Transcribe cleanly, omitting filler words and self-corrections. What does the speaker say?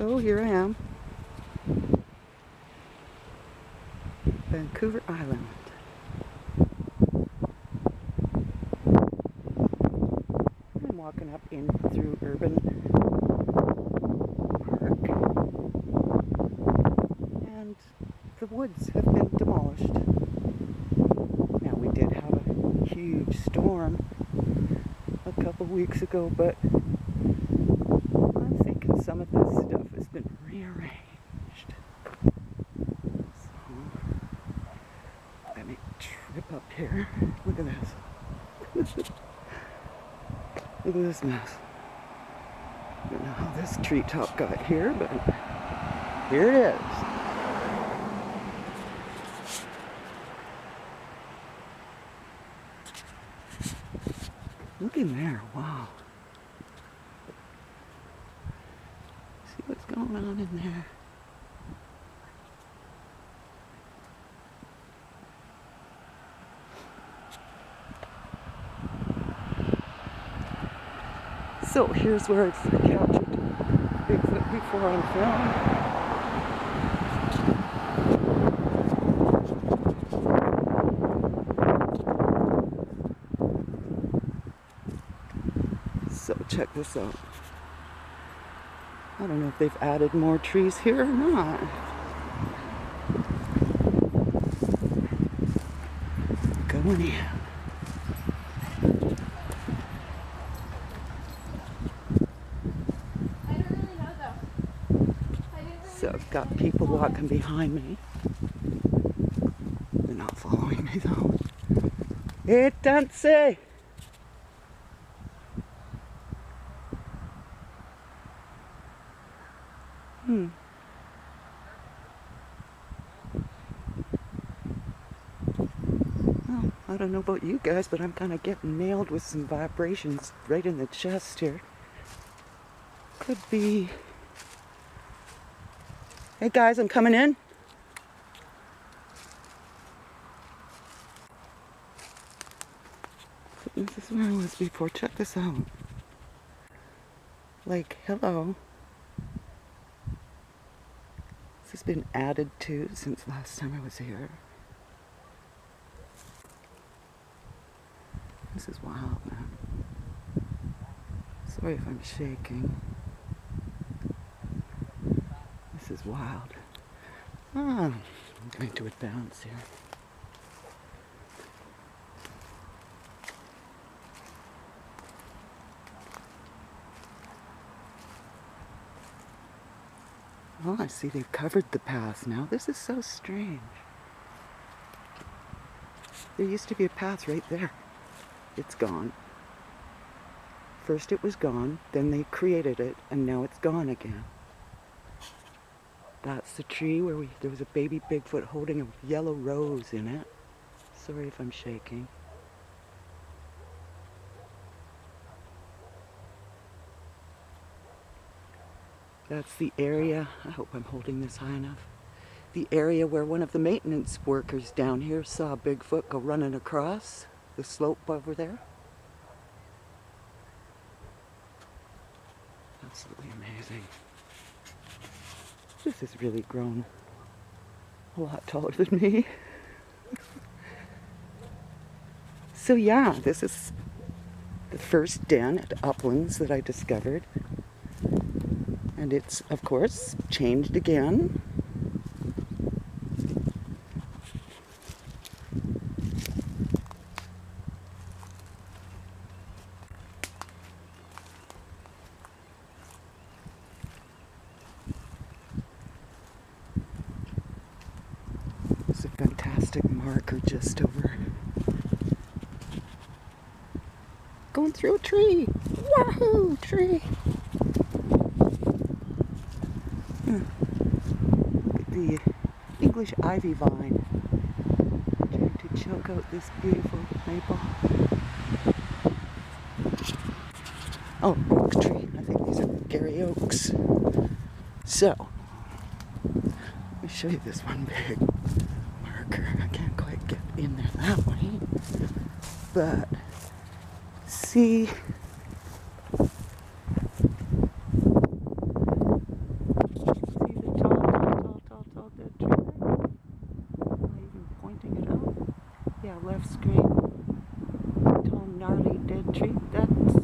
So here I am, Vancouver Island. I'm walking up in through Urban Park, and the woods have been demolished. Now, we did have a huge storm a couple weeks ago, but I'm thinking some of this stuff has been rearranged. So, let me trip up here. Look at this. Look at this mess. I don't know how this treetop got here, but here it is. Look in there, wow. See what's going on in there. So here's where I've captured Bigfoot before on film. So check this out. I don't know if they've added more trees here or not. Going in. So I've got people walking behind me. They're not following me though. It doesn't say. Well, I don't know about you guys, but I'm kind of getting nailed with some vibrations right in the chest here. Could be. Hey guys, I'm coming in. This is where I was before. Check this out. Like, hello. This has been added to since last time I was here. This is wild, man. Sorry if I'm shaking. This is wild. I'm going to advance here. Oh, I see they've covered the path now. This is so strange. There used to be a path right there. It's gone. First it was gone, then they created it, and now it's gone again. That's the tree where there was a baby Bigfoot holding a yellow rose in it. Sorry if I'm shaking. That's the area, I hope I'm holding this high enough, the area where one of the maintenance workers down here saw Bigfoot go running across the slope over there. Absolutely amazing. This has really grown a lot taller than me. So yeah, this is the first den at Uplands that I discovered. And it's, of course, changed again. There's a fantastic marker just over. Going through a tree. Wahoo! Tree! Look at the English ivy vine trying to choke out this beautiful maple. Oh, oak tree. I think these are Gary oaks. So, let me show you this one big marker. I can't quite get in there that way, but see yeah, left screen. Tall, gnarly, dead tree. That's